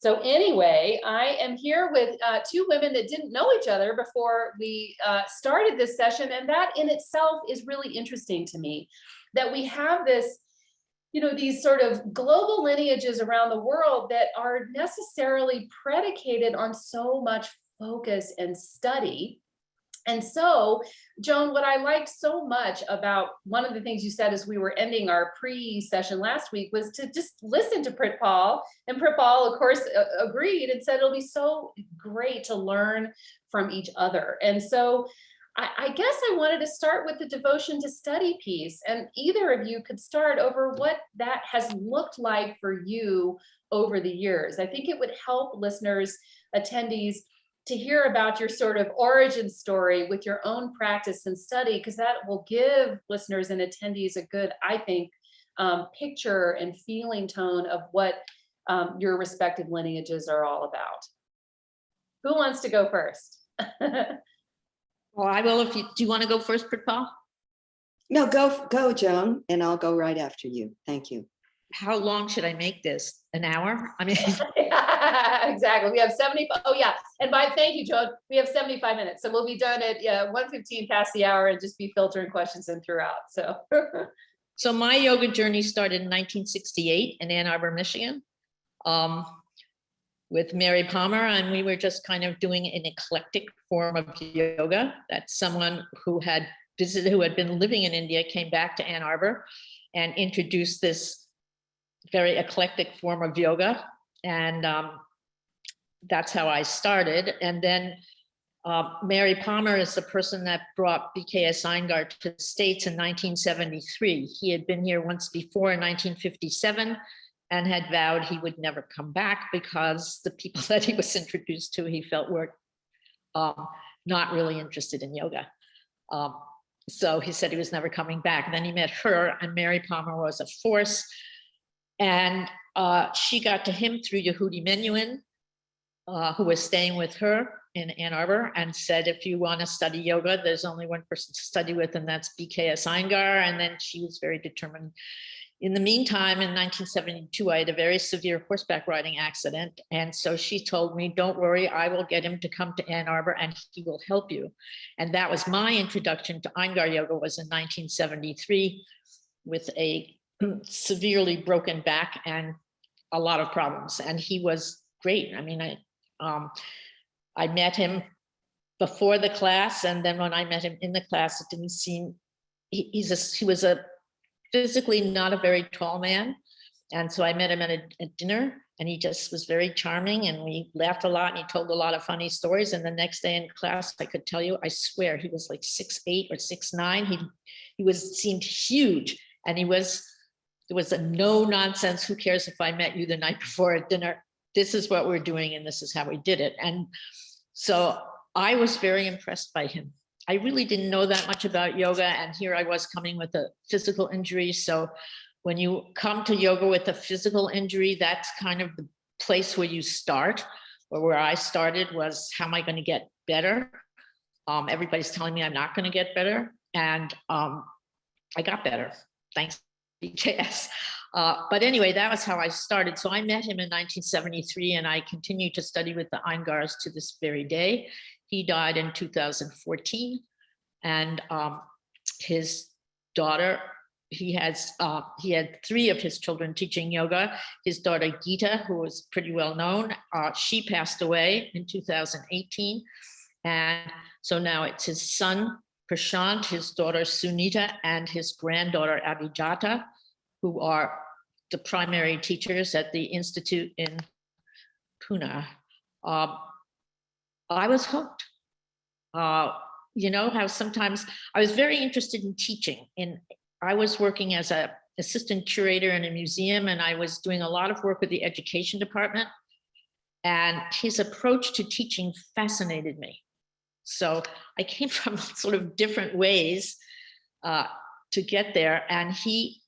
So anyway, I am here with two women that didn't know each other before we started this session. And that in itself is really interesting to me, that we have this, these sort of global lineages around the world that are necessarily predicated on so much focus and study. And so, Joan, what I liked so much about one of the things you said as we were ending our pre-session last week was to just listen to Pritpal. And Pritpal, of course, agreed and said it'll be so great to learn from each other. And so I guess I wanted to start with the devotion to study piece. And either of you could start over what that has looked like for you over the years. I think it would help listeners, attendees, to hear about your sort of origin story with your own practice and study, because that will give listeners and attendees a good, I think, picture and feeling tone of what your respective lineages are all about. Who wants to go first? Well, I will. Do you want to go first, Pritpal? No, go, Joan, and I'll go right after you. Thank you. How long should I make this? An hour? I mean, exactly. We have 70. Oh yeah. And thank you, Joan. We have 75 minutes. So we'll be done at 1:15 past the hour and just be filtering questions in throughout. So my yoga journey started in 1968 in Ann Arbor, Michigan, with Mary Palmer. And we were just kind of doing an eclectic form of yoga that someone who had visited, who had been living in India, came back to Ann Arbor and introduced this very eclectic form of yoga. And that's how I started. And then Mary Palmer is the person that brought BKS Iyengar to the States in 1973. He had been here once before in 1957 and had vowed he would never come back because the people that he was introduced to, he felt were not really interested in yoga. So he said he was never coming back. And then he met her, and Mary Palmer was a force. And she got to him through Yehudi Menuhin, who was staying with her in Ann Arbor, and said, if you want to study yoga, there's only one person to study with, and that's BKS Iyengar. And then she was very determined. In the meantime, in 1972, I had a very severe horseback riding accident. And so she told me, don't worry, I will get him to come to Ann Arbor and he will help you. And that was my introduction to Iyengar yoga, was in 1973 with a severely broken back and a lot of problems. And he was great. I mean, I met him before the class, and then when I met him in the class, it didn't seem, he was a physically not a very tall man. And so I met him at a dinner, and he just was very charming, and we laughed a lot, and he told a lot of funny stories. And the next day in class, I could tell you, I swear, he was like 6'8" or 6'9". He seemed huge, and there was a no nonsense, who cares if I met you the night before at dinner? This is what we're doing, and this is how we did it. And so I was very impressed by him. I really didn't know that much about yoga, and here I was coming with a physical injury. So when you come to yoga with a physical injury, that's kind of the place where you start, or where I started was, how am I going to get better? Everybody's telling me I'm not going to get better. And I got better, thanks to BKS. But anyway, that was how I started. So I met him in 1973, and I continue to study with the Iyengars to this very day. He died in 2014, and his daughter, he had 3 of his children teaching yoga. His daughter Geeta, who was pretty well known, she passed away in 2018. And so now it's his son, Prashant, his daughter Sunita, and his granddaughter Abhijata, who are the primary teachers at the Institute in Pune. I was hooked. You know how sometimes I was very interested in teaching. I was working as an assistant curator in a museum, and I was doing a lot of work with the education department. And his approach to teaching fascinated me. So I came from sort of different ways to get there. And he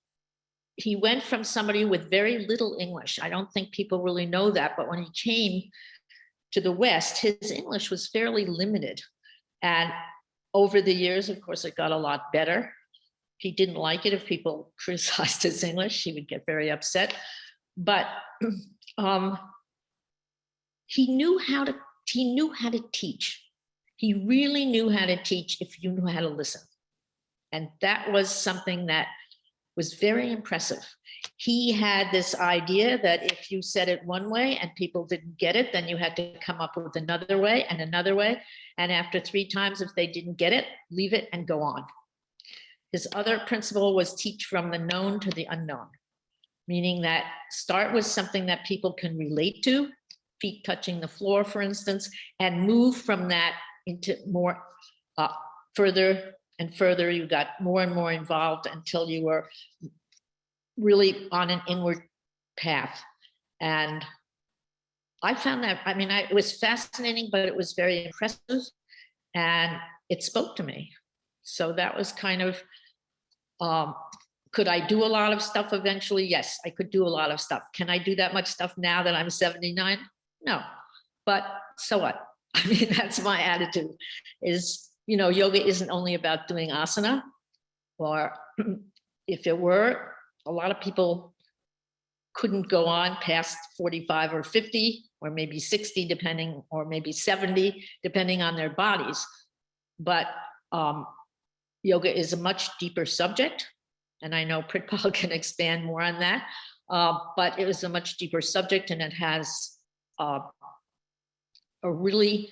went from somebody with very little English. I don't think people really know that, but when he came to the West, his English was fairly limited. And over the years, of course, it got a lot better. He didn't like it if people criticized his English. He would get very upset. But he knew how to teach. He really knew how to teach if you knew how to listen. And that was something that was very impressive. He had this idea that if you said it one way and people didn't get it, then you had to come up with another way and another way. And after 3 times, if they didn't get it, leave it and go on. His other principle was teach from the known to the unknown, meaning that start with something that people can relate to, feet touching the floor, for instance, and move from that into more further and further. You got more and more involved until you were really on an inward path. And I found that, I mean, it was fascinating, but it was very impressive and it spoke to me. So that was kind of, could I do a lot of stuff eventually? Yes, I could do a lot of stuff. Can I do that much stuff now that I'm 79? No, but so what? I mean, that's my attitude is, you know, yoga isn't only about doing asana, or if it were, a lot of people couldn't go on past 45 or 50, or maybe 60, depending, or maybe 70, depending on their bodies. But yoga is a much deeper subject. And I know Pritpal can expand more on that, but it is a much deeper subject, and it has a really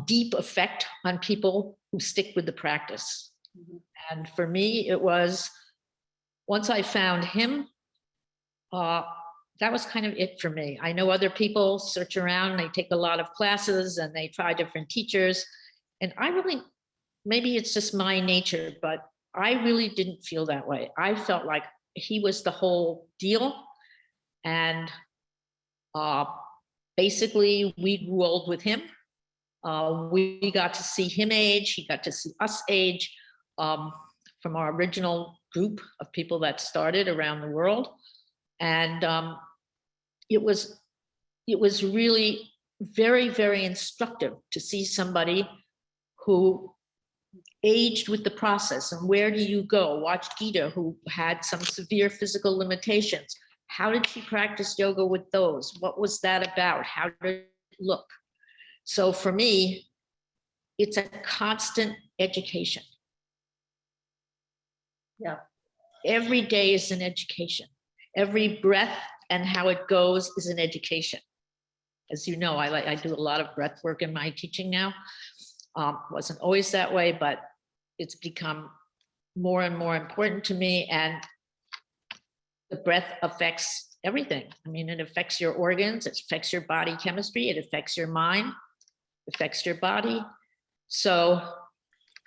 deep effect on people who stick with the practice. Mm-hmm. And for me, it was, once I found him, that was kind of it for me. I know other people search around, they take a lot of classes and they try different teachers. And I really, maybe it's just my nature, but I really didn't feel that way. I felt like he was the whole deal. And basically we rolled with him. We got to see him age, he got to see us age, from our original group of people that started around the world. And it was really very, very instructive to see somebody who aged with the process. And where do you go? Watch Gita, who had some severe physical limitations. How did she practice yoga with those? What was that about? How did it look? So for me, it's a constant education. Yeah. Every day is an education. Every breath and how it goes is an education. As you know, I do a lot of breath work in my teaching now. Wasn't always that way, but it's become more and more important to me. And the breath affects everything. I mean, it affects your organs, it affects your body chemistry, it affects your mind, it affects your body. So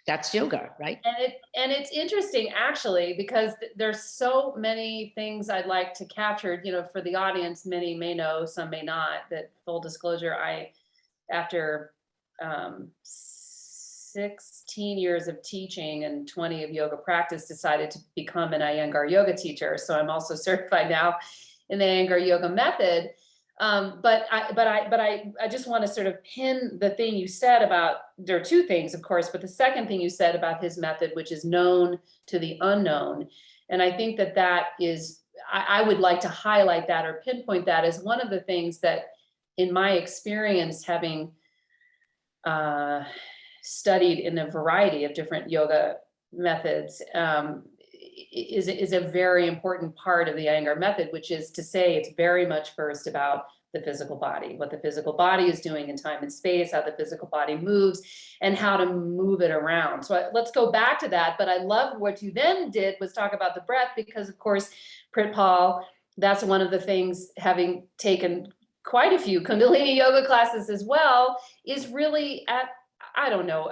that's yoga, right? And it's interesting actually, because there's so many things I'd like to capture, you know, for the audience. Many may know, some may not, that full disclosure, after 16 years of teaching and 20 of yoga practice, decided to become an Iyengar yoga teacher. So I'm also certified now in the Iyengar yoga method. But I just want to sort of pin the thing you said about, there are 2 things, of course, but the second thing you said about his method, which is known to the unknown. And I think that is, I would like to highlight that or pinpoint that as one of the things that, in my experience, having studied in a variety of different yoga methods, is a very important part of the Iyengar method, which is to say it's very much first about the physical body, what the physical body is doing in time and space, how the physical body moves, and how to move it around. So let's go back to that. But I love what you then did was talk about the breath, because of course, Pritpal, that's one of the things, having taken quite a few Kundalini yoga classes as well, is really at, I don't know,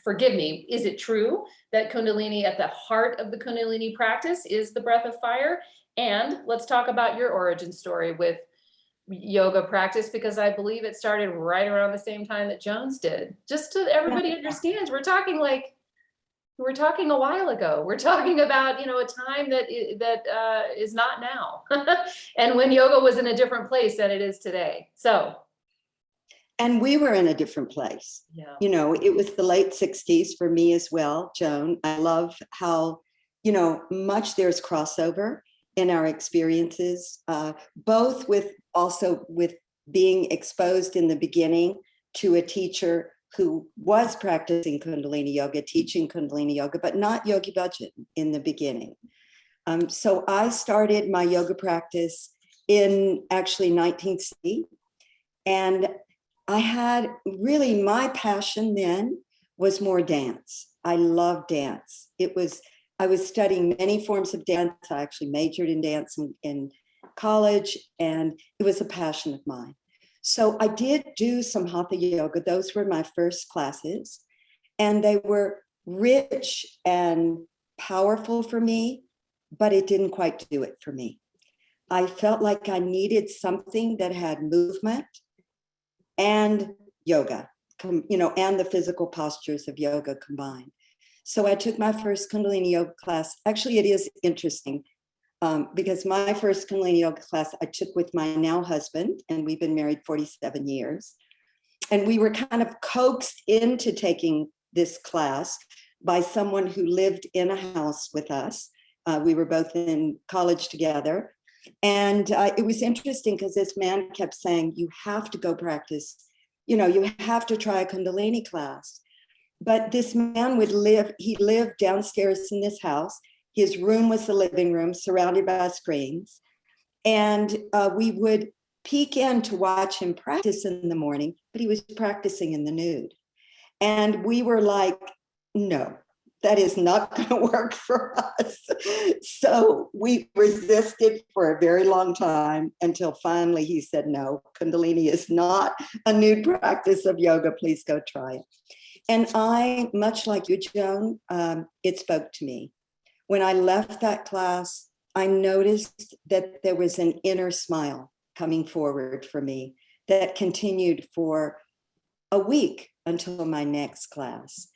forgive me, is it true that Kundalini, at the heart of the Kundalini practice, is the breath of fire? And let's talk about your origin story with yoga practice, because I believe it started right around the same time that Joan's did. Just so everybody understands, we're talking a while ago. We're talking about, you know, a time that is not now, and when yoga was in a different place than it is today. So. And we were in a different place. Yeah. You know, it was the late 60s for me as well, Joan. I love how, you know, much there's crossover in our experiences, both with being exposed in the beginning to a teacher who was practicing Kundalini yoga, teaching Kundalini yoga, but not Yogi Bhajan in the beginning. So I started my yoga practice in actually 1960. And I had really, my passion then was more dance. I love dance. I was studying many forms of dance. I actually majored in dance in college, and it was a passion of mine. So I did do some hatha yoga. Those were my first classes, and they were rich and powerful for me, but it didn't quite do it for me. I felt like I needed something that had movement and yoga, and the physical postures of yoga combined. So I took my first Kundalini yoga class. Actually, it is interesting because my first Kundalini yoga class I took with my now husband, and we've been married 47 years. And we were kind of coaxed into taking this class by someone who lived in a house with us. We were both in college together. And it was interesting because this man kept saying, you have to go practice, you have to try a Kundalini class. But this man he lived downstairs in this house. His room was the living room surrounded by screens. And we would peek in to watch him practice in the morning, but he was practicing in the nude. And we were like, no, that is not going to work for us. So we resisted for a very long time until finally he said, no, Kundalini is not a nude practice of yoga. Please go try it. And I, much like you, Joan, it spoke to me. When I left that class, I noticed that there was an inner smile coming forward for me that continued for a week until my next class.